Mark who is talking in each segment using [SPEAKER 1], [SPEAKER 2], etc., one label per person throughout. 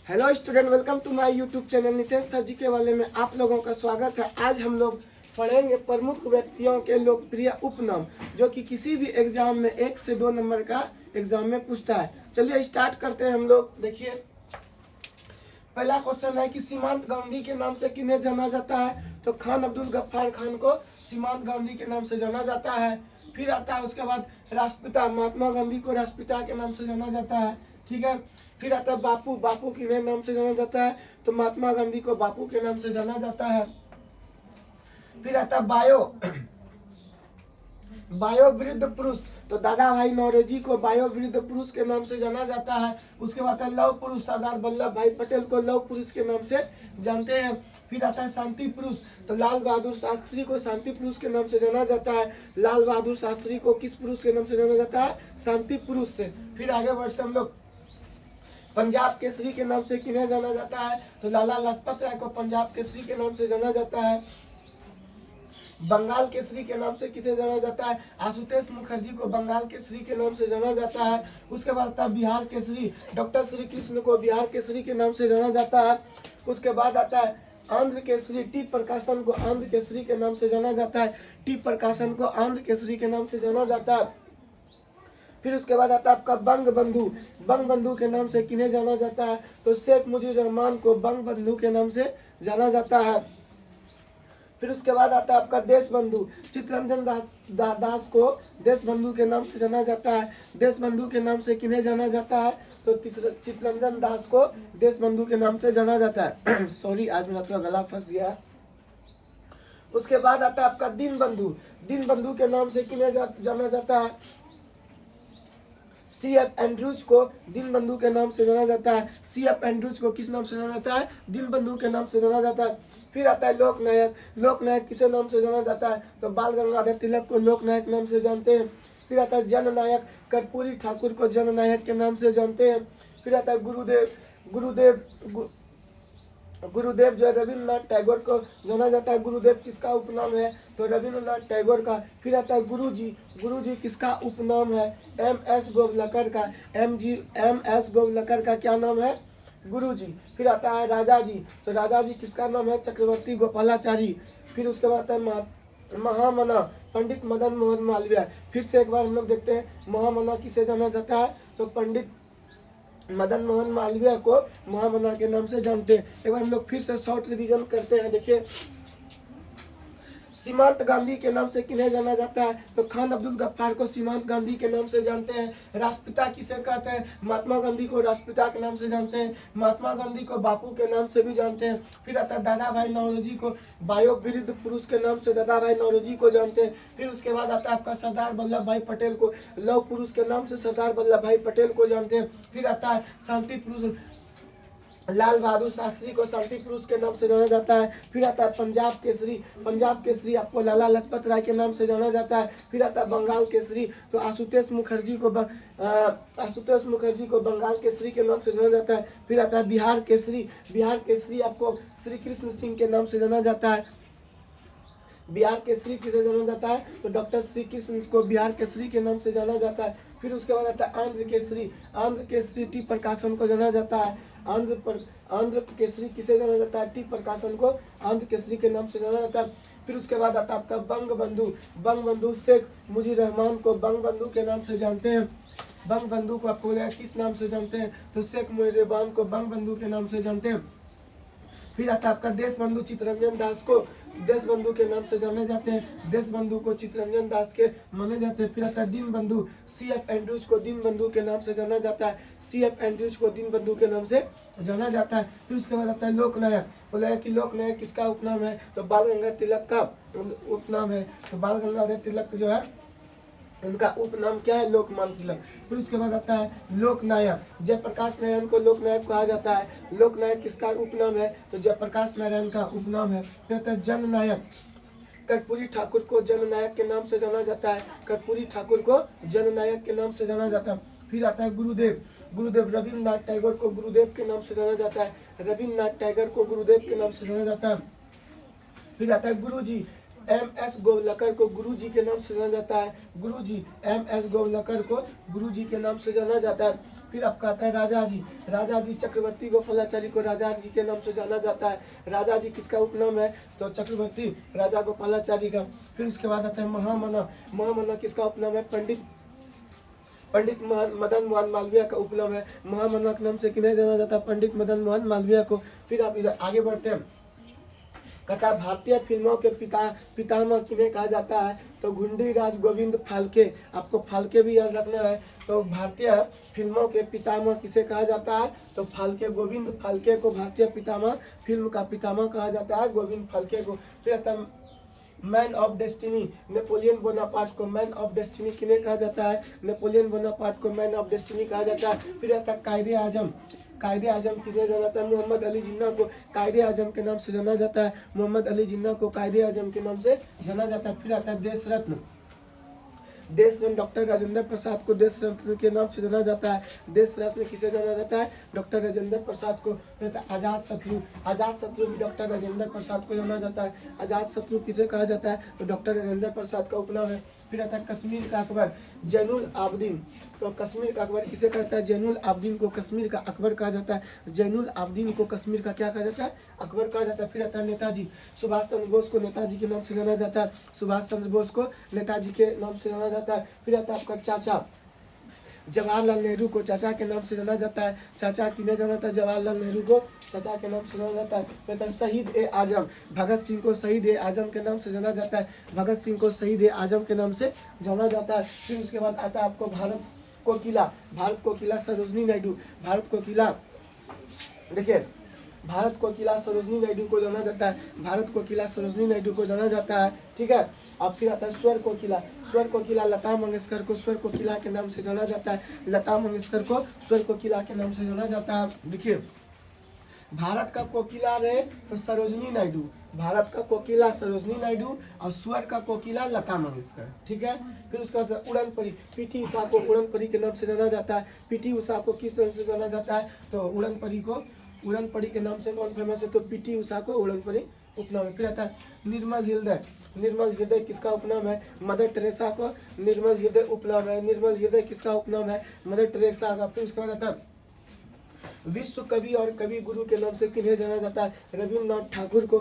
[SPEAKER 1] Hello student, welcome to my YouTube channel. Nitesh sir ji के वाले में आप लोगों का स्वागत है। आज हम लोग पढ़ेंगे प्रमुख व्यक्तियों के लोकप्रिय उपनाम, जो कि किसी भी एग्जाम में 1 से 2 नंबर का एग्जाम में पूछता है। चलिए स्टार्ट करते हैं हम लोग। देखिए, पहला क्वेश्चन है कि सीमांत गांधी के नाम से किन्हें जाना जाता है? तो खान अब्दुल गफ्फार खान को सीमांत गांधी के नाम से जाना जाता है। फिर आता है उसके बाद राष्ट्रपिता, महात्मा गांधी को राष्ट्रपिता के नाम से जाना जाता है। ठीक है। फिर आता है बापू, बापू किन्हें नाम से जाना जाता है? तो महात्मा गांधी को बापू के नाम से जाना जाता है। फिर आता है बायो, बायो वृद्ध पुरुष, तो दादा भाई नौरोजी को बायो वृद्ध पुरुष के नाम से जाना जाता है। उसके बाद आता है लौह पुरुष, सरदार वल्लभ भाई पटेल को लौह पुरुष के नाम से जानते हैं। फिर आता है शांति पुरुष, तो लाल बहादुर शास्त्री को शांति पुरुष के नाम से जाना जाता है। लाल बहादुर शास्त्री को किस पुरुष के नाम से जाना जाता है? शांति पुरुष से। फिर आगे बढ़ते हम लोग। पंजाब केसरी के नाम से किन्हें जाना जाता है? तो लाला लाजपत राय को पंजाब केसरी के नाम से जाना जाता है। बंगाल केसरी के नाम से किसे जाना जाता है? आशुतोष मुखर्जी को बंगाल केसरी के नाम से जाना जाता है। उसके बाद आता है बिहार केसरी, डॉक्टर श्री कृष्ण को बिहार केसरी के नाम से जाना जाता है। उसके बाद आता है आंध्र केसरी, टी प्रकाशन को आंध्र केसरी के नाम से जाना जाता है। टी प्रकाशन को आंध्र केसरी के नाम से जाना जाता है। फिर उसके बाद आता है आपका बंग बंधु, बंग बंधु के नाम से किन्हें जाना जाता है? तो शेख मुजीबुर रहमान को बंग बंधु के नाम से जाना जाता है। फिर उसके बाद आता है आपका देश बंधु, चित्तरंजन दास को देश बंधु के नाम से जाना जाता है। देश बंधु के नाम से किन्हें जाना जाता है? तो चित्तरंजन दास को देश बंधु के नाम से जाना जाता है। सॉरी, आज मेरा थोड़ा गला फंस गया। उसके बाद आता है आपका दीन बंधु, दीन बंधु के नाम से किन्हें जाना जाता है? CF एंड्रूज को दीन बंधु के नाम से जाना जाता है। CF एंड्रूज को किस नाम से जाना जाता है? दीन बंधु के नाम से जाना जाता है। फिर आता है लोकनायक, लोकनायक किसे नाम से जाना जाता है? तो बाल गंगाधर तिलक को लोकनायक नाम से जानते हैं। फिर आता है जननायक, कर्पूरी ठाकुर को जननायक के नाम से जानते हैं। फिर आता है गुरुदेव, गुरुदेव जो है रविन्द्रनाथ टैगोर को जाना जाता है। गुरुदेव किसका उपनाम है? तो रविन्द्रनाथ टैगोर का। फिर आता है गुरुजी, गुरुजी किसका उपनाम है? MS गोवलकर का। MS गोवलकर का क्या नाम है? गुरुजी। फिर आता है राजा जी, तो राजा जी किसका नाम है? चक्रवर्ती गोपालाचारी। फिर उसके बाद आता है महामना, पंडित मदन मोहन मालवीय। फिर से एक बार हम लोग देखते हैं महामना किसे जाना जाता है? तो पंडित मदन मोहन मालवीय को महामना के नाम से जानते हैं। एक बार हम लोग फिर से शॉर्ट रिवीजन करते हैं। देखिए, सीमांत गांधी के नाम से किन्हें जाना जाता है? तो खान अब्दुल गफ्फार को सीमांत गांधी के नाम से जानते हैं। राष्ट्रपिता किसे कहते हैं? महात्मा गांधी को राष्ट्रपिता के नाम से जानते हैं। महात्मा गांधी को बापू के नाम से भी जानते हैं। फिर आता है दादा भाई नौरोजी को बायो वृद्ध पुरुष के नाम से दादा भाई नौरोजी को जानते हैं। फिर उसके बाद आता है आपका सरदार वल्लभ भाई पटेल को लौह पुरुष के नाम से सरदार वल्लभ भाई पटेल को जानते हैं। फिर आता है शांति पुरुष, लाल बहादुर शास्त्री को शांति पुरुष के नाम से जाना जाता है। फिर आता है पंजाब केसरी, पंजाब केसरी आपको लाला लाजपत राय के नाम से जाना जाता है। फिर आता है बंगाल केसरी, तो आशुतोष मुखर्जी को बंगाल केसरी के नाम से जाना जाता है। फिर आता है बिहार केसरी, बिहार केसरी आपको श्री कृष्ण सिंह के नाम से जाना जाता है। बिहार केसरी किसे जाना जाता है? तो डॉक्टर श्री कृष्ण को बिहार केसरी के नाम से जाना जाता है। फिर उसके बाद आता है आंध्र केसरी, आंध्र केसरी टी प्रकाशन को जाना जाता है। आंध्र केसरी किसे जाना जाता है? टी प्रकाशन को आंध्र केसरी के नाम से जाना जाता है। फिर उसके बाद आता है आपका बंग बंधु, बंग बंधु शेख मुजीबुर रहमान को बंग बंधु के नाम से जानते हैं। बंग बंधु को आपको किस नाम से जानते हैं? तो शेख मुजीबुर रहमान को बंग बंधु के नाम से जानते हैं। फिर आता है आपका देश बंधु, चित्तरंजन दास को देश बंधु के नाम से जाने जाते हैं। देश बंधु को चित्तरंजन दास के माने जाते हैं। फिर आता है दीन बंधु, CF एंड्रूज को दीन बंधु के नाम से जाना जाता है। CF एंड्रूज को दीन बंधु के नाम से जाना जाता है। फिर उसके बाद आता है लोकनायक, बोला कि लोकनायक किसका उपनाम है? तो बाल गंगाधर तिलक का उपनाम है। तो बाल गंगाधर तिलक जो है उनका उपनाम क्या है? लोकमान्य तिलक। फिर उसके बाद आता है लोकनायक, जयप्रकाश नारायण को लोकनायक कहा जाता है। लोकनायक किसका उपनाम है? तो जयप्रकाश नारायण का उपनाम है। फिर आता है जननायक, कर्पूरी ठाकुर को जननायक के नाम से जाना जाता है। कर्पूरी ठाकुर को जननायक के नाम से जाना जाता है। फिर आता है गुरुदेव, गुरुदेव रविन्द्रनाथ टैगोर को गुरुदेव के नाम से जाना जाता है। रविन्द्रनाथ टैगोर को गुरुदेव के नाम से जाना जाता है। फिर आता है गुरुजी, एम.एस. गोवलकर को गुरु जी के नाम से जाना जाता है। गुरु जी एम.एस. गोवलकर को गुरु जी के नाम से जाना जाता है। फिर आपका आता है राजा जी। राजा जी चक्रवर्ती गोपालाचारी को राजा जी के नाम से जाना जाता है। राजा जी किसका उपनाम है? तो चक्रवर्ती राजा गोपालाचारी का। फिर उसके बाद आता है महामना। महामना किसका उपनाम है? पंडित मदन मोहन मालवीय का उपनाम है। महामना के नाम से किन्हें जाना जाता है? पंडित मदन मोहन मालवीय को। फिर आप इधर आगे बढ़ते हैं। कहता है भारतीय फिल्मों के पितामह किन्हें कहा जाता है? तो घुंडीराज गोविंद फाल्के। आपको फाल्के भी याद रखना है। तो भारतीय फिल्मों के पितामह किसे कहा जाता है? तो फाल्के, गोविंद फाल्के को भारतीय पितामह, फिल्म का पितामह कहा जाता है, गोविंद फाल्के को। फिर आता है man of destiny. Napoleon Bonaparte को मैन ऑफ डेस्टिनी किन्हें कहा जाता है? नेपोलियन बोनापार्ट को मैन ऑफ डेस्टिनी कहा जाता है। फिर आता है कायदे आजम। कायदे आजम किसे जाना जाता है? मोहम्मद अली जिन्ना को कायदे आजम के नाम से जाना जाता है। मोहम्मद अली जिन्ना को कायदे आजम के नाम से जाना जाता है। फिर आता है देश रत्न। देश रत्न डॉक्टर राजेंद्र प्रसाद को देश रत्न के नाम से जाना जाता है। देश रत्न किसे जाना जाता है? डॉक्टर राजेंद्र प्रसाद को। आजाद शत्रु। आजाद शत्रु भी डॉक्टर राजेंद्र प्रसाद को जाना जाता है। आजाद शत्रु किसे कहा जाता है? तो डॉक्टर राजेंद्र प्रसाद का उपनाम है। फिर आता है कश्मीर का अकबर, जैनुल आबदीन। तो कश्मीर का अकबर किसे कहता है? जैनुल आबदीन को कश्मीर का अकबर कहा जाता है। जैनुल आबदीन को कश्मीर का क्या कहा जाता है? अकबर कहा जाता है। फिर आता है नेताजी। सुभाष चंद्र बोस को नेताजी के नाम से जाना जाता है। सुभाष चंद्र बोस को नेताजी के नाम से जाना जाता है। फिर आता है आपका चाचा। जवाहरलाल नेहरू को चाचा के नाम से जाना जाता है। चाचा किन्हें जाना जाता है? जवाहरलाल नेहरू को चाचा के नाम से जाना जाता है। कहता है शहीद ए आजम। भगत सिंह को शहीद ए आजम के नाम से जाना जाता है। भगत सिंह को शहीद ए आजम के नाम से जाना जाता है। फिर उसके बाद आता है आपको भारत को किला। भारत को किला सरोजनी नायडू। भारत को किला, देखिए, भारत को किला सरोजनी नायडू को जाना जाता है। भारत को किला सरोजनी नायडू को जाना जाता है। ठीक है। और फिर आता है स्वर को किला। स्वर को किला लता मंगेशकर को स्वर को किला के नाम से जाना जाता है। लता मंगेशकर को स्वर को किला के नाम से जाना जाता है। देखिए, भारत का कोकिला रहे तो सरोजनी नायडू। भारत का कोकिला सरोजनी नायडू और स्वर का कोकिला लता मंगेशकर। ठीक है। फिर उसके बाद उड़न परी। पीटी उषा को उड़न परी के नाम से जाना जाता है। पीटी उषा को किस नाम से जाना जाता है? तो उड़न परी के नाम से कौन फेमस है? तो पीटी उषा को उड़न परी उपनाम है। फिर आता है निर्मल हृदय। निर्मल हृदय किसका उपनाम है? मदर टेरेसा को निर्मल हृदय उपनाम है। निर्मल हृदय किसका उपनाम है? मदर टेरेसा का। फिर उसके बाद आता है विश्व कवि और कवि गुरु के नाम से किन्हें जाना जाता है? रविन्द्रनाथ ठाकुर को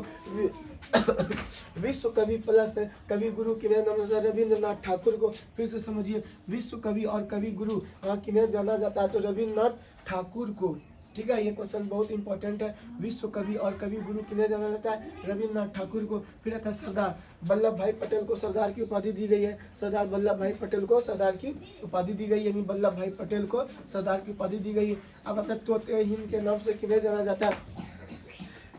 [SPEAKER 1] विश्व कवि प्लस कवि गुरु किन्हें नाम जाता है? रविन्द्रनाथ ठाकुर को। फिर से समझिए, विश्व कवि और कवि गुरु किन्हें जाना जाता है? तो रविन्द्रनाथ ठाकुर को। ठीक है, ये क्वेश्चन बहुत इंपॉर्टेंट है। विश्व कवि और कवि गुरु किन्हें जाना जाता है? रविन्द्रनाथ ठाकुर को। फिर आता है सरदार वल्लभ भाई पटेल को सरदार की उपाधि दी गई है। सरदार वल्लभ भाई पटेल को सरदार की उपाधि दी गई है, यानी वल्लभ भाई पटेल को सरदार की उपाधि दी गई है। अब आता है तोते हिंद के नाम से किन्हें जाना जाता है?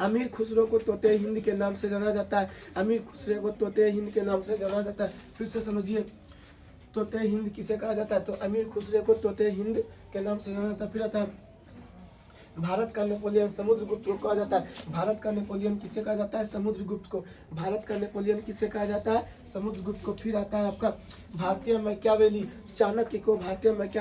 [SPEAKER 1] अमीर खुसरो को तोते हिंद के नाम से जाना जाता है। अमीर खुसरो को तोते हिंद के नाम से जाना जाता है। फिर से समझिए, तोते हिंद किसे कहा जाता है? तो अमीर खुसरो को तोते हिंद के नाम से जाना जाता है। फिर आता है भारत का नेपोलियन समुद्रगुप्त को कहा जाता है। भारत का नेपोलियन किसे कहा जाता है? समुद्रगुप्त को। भारत का नेपोलियन किसे कहा जाता है? समुद्रगुप्त को। फिर आता है आपका भारतीय मैकियावेली। चाणक्य को भारतीय मैकियावेली